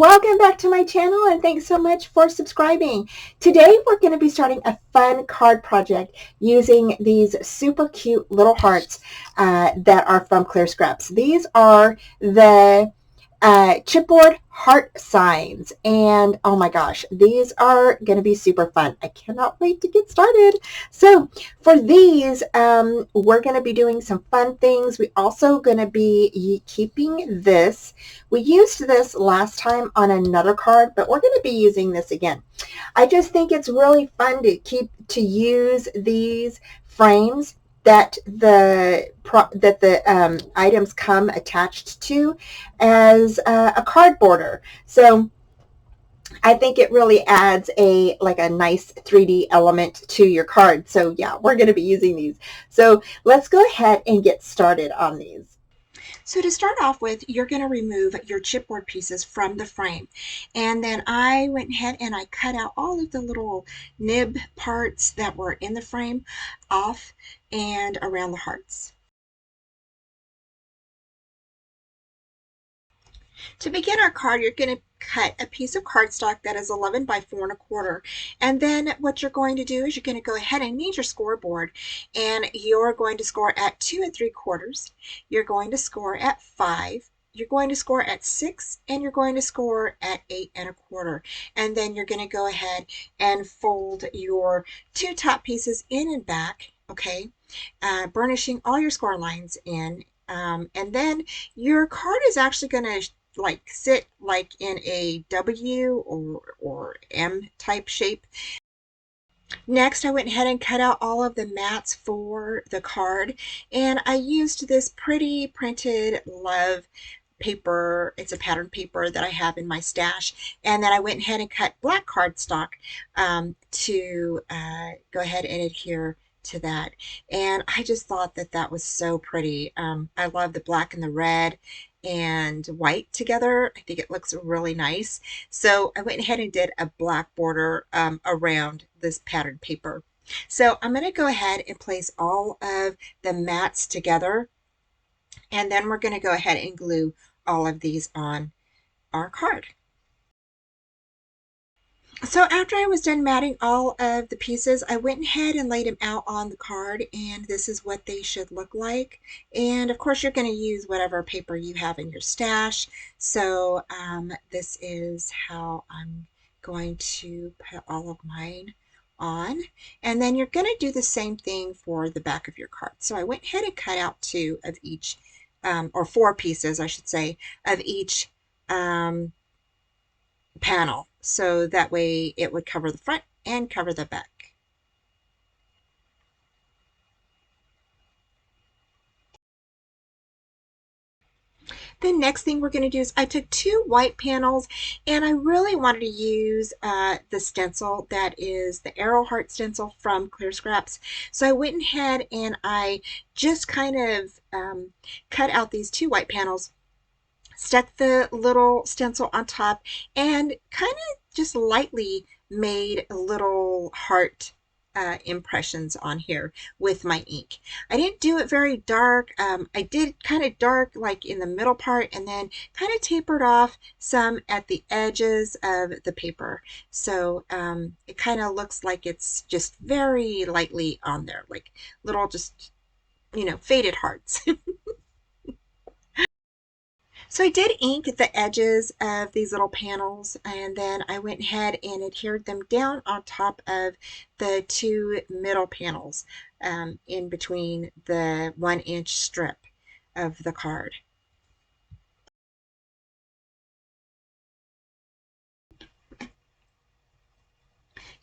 welcome back to my channel and thanks so much for subscribing. Today we're going to be starting a fun card project using these super cute little hearts that are from Clear Scraps. These are the chipboard heart signs, and oh my gosh, these are going to be super fun. I cannot wait to get started. So for these, we're going to be doing some fun things. We also going to be keeping this. We used this last time on another card, but we're going to be using this again. I just think it's really fun to use these frames that the items come attached to as a card border. So I think it really adds a nice 3D element to your card. So yeah, we're going to be using these. So let's go ahead and get started on these. So to start off with, you're going to remove your chipboard pieces from the frame. And then I went ahead and I cut out all of the little nib parts that were in the frame off and around the hearts. To begin our card, you're going to cut a piece of cardstock that is 11 by 4 1/4. And then what you're going to do is you're going to go ahead and need your scoreboard. And you're going to score at 2 3/4. You're going to score at 5. You're going to score at 6, and you're going to score at 8 1/4. And then you're going to go ahead and fold your two top pieces in and back, okay? Burnishing all your score lines in. And then your card is actually going to sit like in a W or M type shape. Next, I went ahead and cut out all of the mats for the card, and I used this pretty printed love paper. It's a pattern paper that I have in my stash, and then I went ahead and cut black cardstock to go ahead and adhere to that. And I just thought that that was so pretty. I love the black and the red and white together. I think it looks really nice. So I went ahead and did a black border around this patterned paper. So I'm going to go ahead and place all of the mats together, and then we're going to go ahead and glue all of these on our card. So after I was done matting all of the pieces, I went ahead and laid them out on the card, and this is what they should look like. And of course, you're going to use whatever paper you have in your stash. So this is how I'm going to put all of mine on. And then you're going to do the same thing for the back of your card. So I went ahead and cut out 2 of each, or 4 pieces, I should say, of each panel, so that way it would cover the front and cover the back. The next thing we're going to do is I took 2 white panels, and I really wanted to use the stencil that is the Arrow Heart Stencil from Clear Scraps. So I went ahead and I just kind of cut out these 2 white panels, stuck the little stencil on top, and kind of just lightly made a little heart impressions on here with my ink. I didn't do it very dark. I did kind of dark like in the middle part, and then kind of tapered off some at the edges of the paper. So it kind of looks like it's just very lightly on there, like little just, faded hearts. So I did ink the edges of these little panels, and then I went ahead and adhered them down on top of the 2 middle panels in between the 1-inch strip of the card.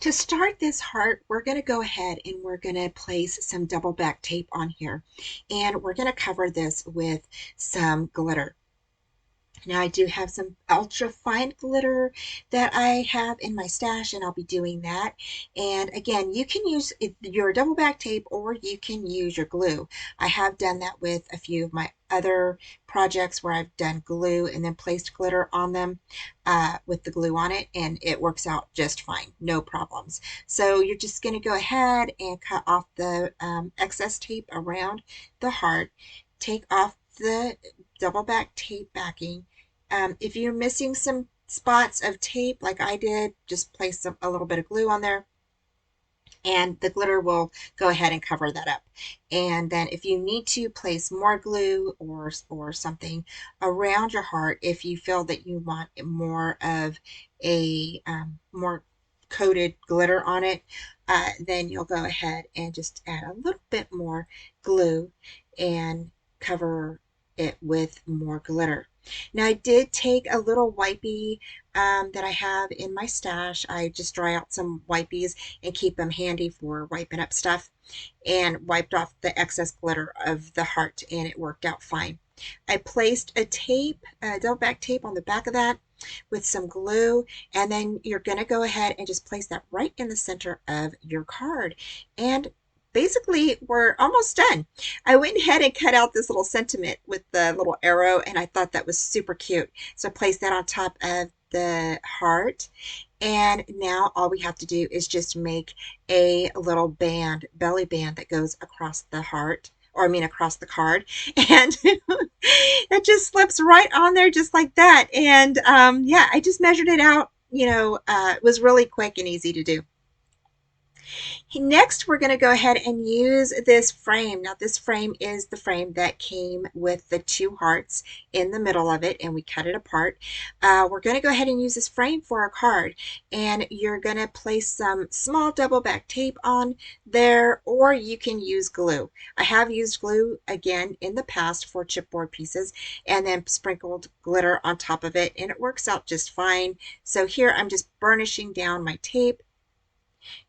To start this heart, we're going to go ahead and we're going to place some double back tape on here, and we're going to cover this with some glitter. Now I do have some ultra fine glitter that I have in my stash, and I'll be doing that. And again, you can use your double back tape, or you can use your glue. I have done that with a few of my other projects where I've done glue and then placed glitter on them with the glue on it, and it works out just fine, no problems. So you're just going to go ahead and cut off the excess tape around the heart, take off the double back tape backing. If you're missing some spots of tape like I did, just place a little bit of glue on there, and the glitter will go ahead and cover that up. And then if you need to place more glue or something around your heart, if you feel that you want more of a more coated glitter on it, then you'll go ahead and just add a little bit more glue and cover it with more glitter. Now I did take a little wipey that I have in my stash. I just dry out some wipies and keep them handy for wiping up stuff, and wiped off the excess glitter of the heart, and it worked out fine. I placed a tape, double back tape on the back of that with some glue, and then you're going to go ahead and just place that right in the center of your card. And basically we're almost done. I went ahead and cut out this little sentiment with the little arrow, and I thought that was super cute. So I placed that on top of the heart, and now all we have to do is just make a little band, belly band, that goes across the heart, or I mean across the card, and that just slips right on there just like that. And yeah, I just measured it out. It was really quick and easy to do. Next, we're going to go ahead and use this frame. Now, this frame is the frame that came with the two hearts in the middle of it, and we cut it apart. We're going to go ahead and use this frame for our card, and you're going to place some small double back tape on there, or you can use glue. I have used glue again in the past for chipboard pieces, and then sprinkled glitter on top of it, and it works out just fine. So here I'm just burnishing down my tape,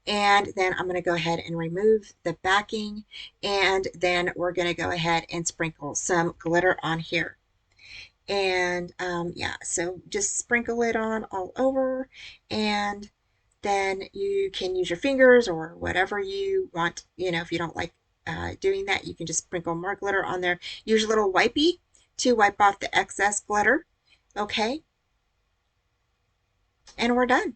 and then I'm going to go ahead and remove the backing, and then we're going to go ahead and sprinkle some glitter on here. And yeah, so just sprinkle it on all over, and then you can use your fingers or whatever you want. If you don't like doing that, you can just sprinkle more glitter on there. Use a little wipey to wipe off the excess glitter. Okay, and we're done.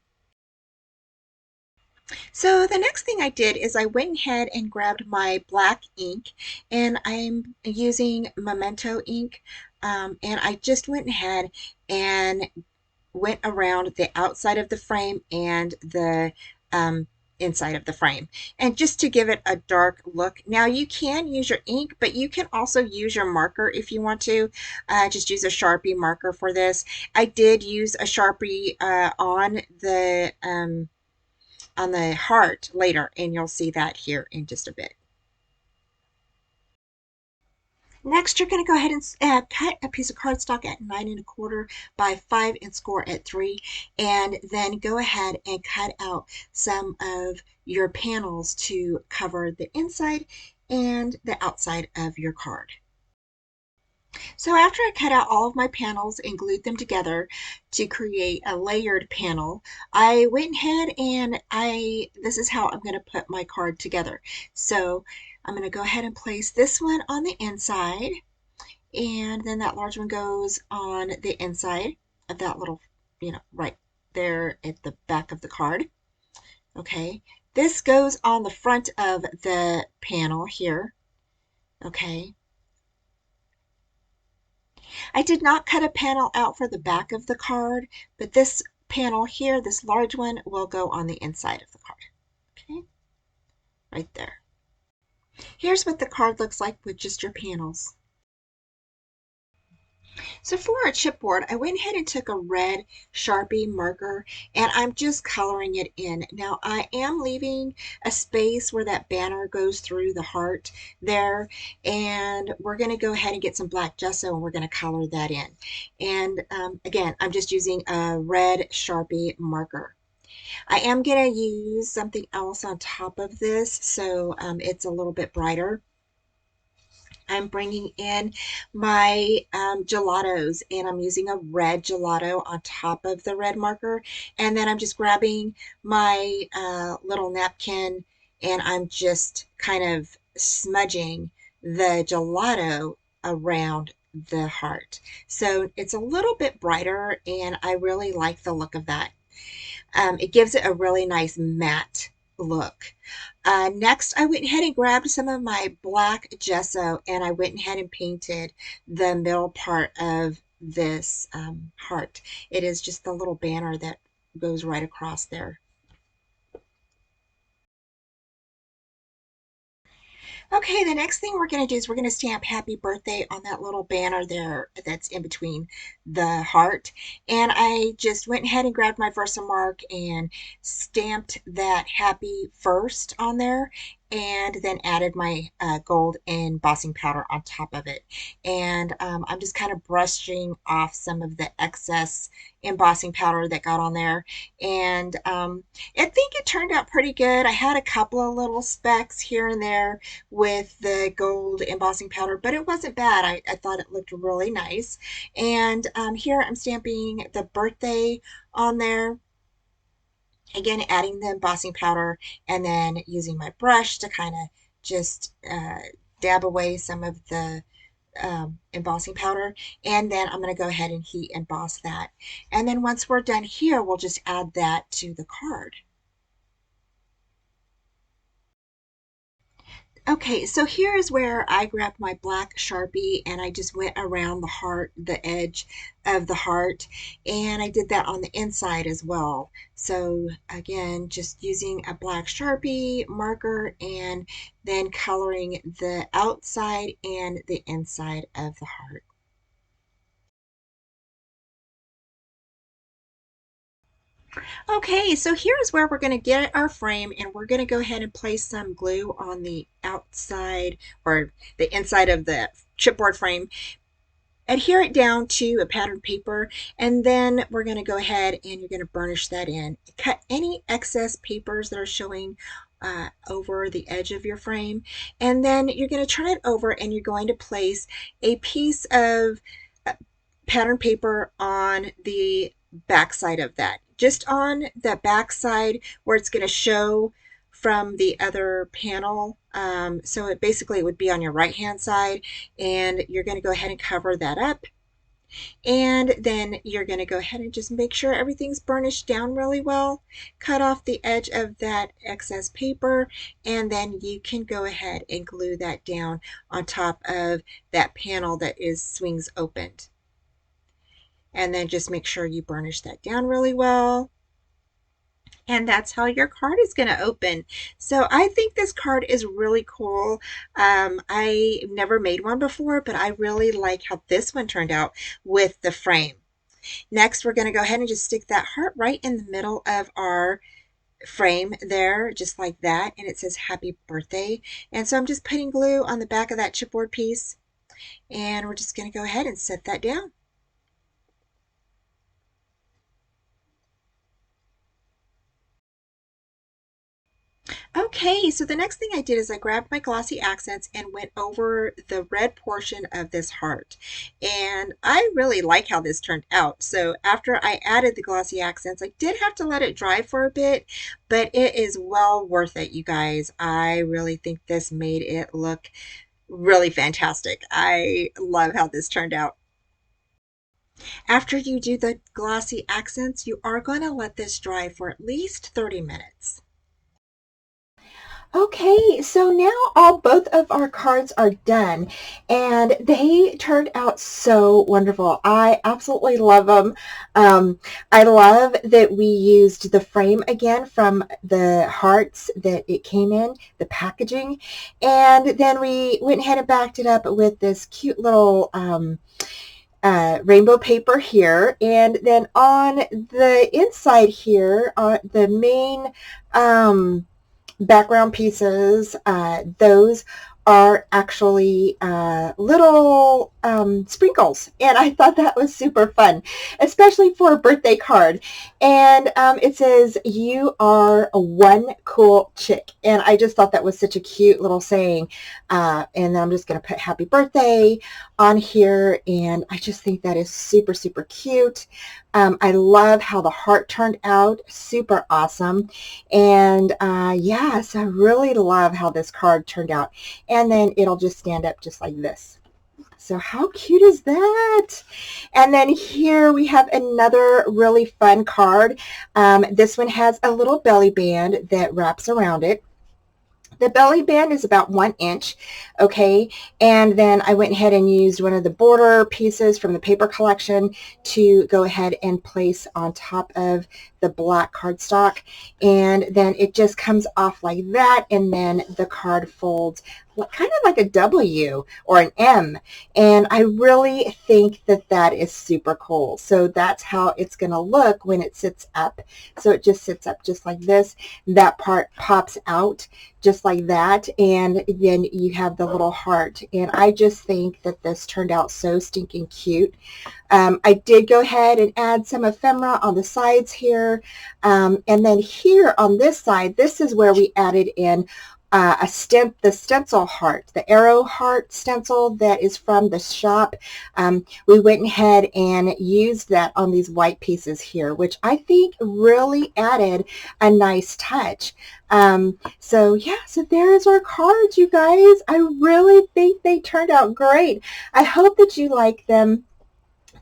So the next thing I did is I went ahead and grabbed my black ink, and I'm using Memento ink, and I just went ahead and went around the outside of the frame and the inside of the frame, and just to give it a dark look. Now you can use your ink, but you can also use your marker if you want to. Just use a Sharpie marker for this. I did use a Sharpie on the heart later, and you'll see that here in just a bit. Next, you're going to go ahead and cut a piece of cardstock at 9¼ by 5 and score at 3, and then go ahead and cut out some of your panels to cover the inside and the outside of your card. So after I cut out all of my panels and glued them together to create a layered panel, I went ahead and this is how I'm going to put my card together. So I'm going to go ahead and place this one on the inside, and then that large one goes on the inside of that little, right there at the back of the card. Okay, this goes on the front of the panel here. Okay. I did not cut a panel out for the back of the card, but this panel here, this large one, will go on the inside of the card. Okay, right there. Here's what the card looks like with just your panels. So for our chipboard, I went ahead and took a red Sharpie marker, and I'm just coloring it in. Now I am leaving a space where that banner goes through the heart there, and we're going to go ahead and get some black gesso, and we're going to color that in. And again, I'm just using a red Sharpie marker. I am going to use something else on top of this, so it's a little bit brighter. I'm bringing in my gelatos, and I'm using a red gelato on top of the red marker, and then I'm just grabbing my little napkin, and I'm just kind of smudging the gelato around the heart. So it's a little bit brighter, and I really like the look of that. It gives it a really nice matte look. Next, I went ahead and grabbed some of my black gesso, and I went ahead and painted the middle part of this heart. It is just the little banner that goes right across there. Okay, the next thing we're going to do is we're going to stamp happy birthday on that little banner there that's in between the heart. And I just went ahead and grabbed my Versamark and stamped that happy first on there, and then added my gold embossing powder on top of it. And I'm just kind of brushing off some of the excess embossing powder that got on there. And I think it turned out pretty good. I had a couple of little specks here and there with the gold embossing powder, but it wasn't bad. I thought it looked really nice. And here I'm stamping the birthday on there. Again, adding the embossing powder and then using my brush to kind of just dab away some of the embossing powder. And then I'm going to go ahead and heat emboss that. And then once we're done here, we'll just add that to the card. Okay, so here is where I grabbed my black Sharpie and I just went around the heart, the edge of the heart, and I did that on the inside as well. So again, just using a black Sharpie marker and then coloring the outside and the inside of the heart. Okay, so here's where we're going to get our frame, and we're going to go ahead and place some glue on the outside or the inside of the chipboard frame. Adhere it down to a patterned paper, and then we're going to go ahead and you're going to burnish that in. Cut any excess papers that are showing over the edge of your frame, and then you're going to turn it over and you're going to place a piece of pattern paper on the back side of that, just on the back side where it's going to show from the other panel. So it basically would be on your right hand side, and you're going to go ahead and cover that up. And then you're going to go ahead and just make sure everything's burnished down really well. Cut off the edge of that excess paper, and then you can go ahead and glue that down on top of that panel that swings opened. And then just make sure you burnish that down really well. And that's how your card is going to open. So I think this card is really cool. I never made one before, but I really like how this one turned out with the frame. Next, we're going to go ahead and just stick that heart right in the middle of our frame there, just like that. And it says happy birthday. And so I'm just putting glue on the back of that chipboard piece. And we're just going to go ahead and set that down. Okay, so the next thing I did is I grabbed my glossy accents and went over the red portion of this heart. And I really like how this turned out. So after I added the glossy accents, I did have to let it dry for a bit, but it is well worth it, you guys. I really think this made it look really fantastic. I love how this turned out. After you do the glossy accents, you are going to let this dry for at least 30 minutes. Okay, so now both of our cards are done, and they turned out so wonderful. I absolutely love them. I love that we used the frame again from the hearts that it came in, the packaging, and then we went ahead and backed it up with this cute little rainbow paper here, and then on the inside here, the main background pieces, those are actually little sprinkles, and I thought that was super fun, especially for a birthday card. And it says, "You are one cool chick," and I just thought that was such a cute little saying. And I'm just going to put happy birthday on here, and I just think that is super, super cute. I love how the heart turned out, super awesome. And yes, I really love how this card turned out. And then it'll just stand up just like this. So how cute is that? And then here we have another really fun card. This one has a little belly band that wraps around it. The belly band is about 1 inch, okay, and then I went ahead and used one of the border pieces from the paper collection to go ahead and place on top of the black cardstock, and then it just comes off like that, and then the card folds kind of like a W or an M, and I really think that that is super cool. So that's how it's going to look when it sits up. So it just sits up just like this. That part pops out just like that, and then you have the little heart, and I just think that this turned out so stinking cute. I did go ahead and add some ephemera on the sides here, and then here on this side, this is where we added in the stencil heart, the arrow heart stencil that is from the shop. We went ahead and used that on these white pieces here, which I think really added a nice touch. So yeah, so there's our cards, you guys. I really think they turned out great. I hope that you like them.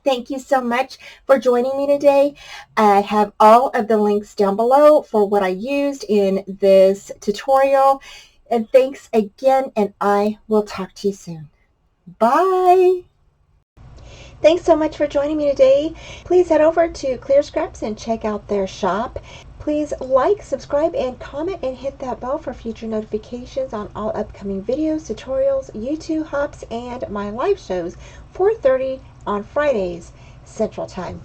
Thank you so much for joining me today. I have all of the links down below for what I used in this tutorial. And thanks again, and I will talk to you soon. Bye. Thanks so much for joining me today. Please head over to Clear Scraps and check out their shop. Please like, subscribe, and comment, and hit that bell for future notifications on all upcoming videos, tutorials, YouTube hops, and my live shows, 4:30 on Fridays Central Time.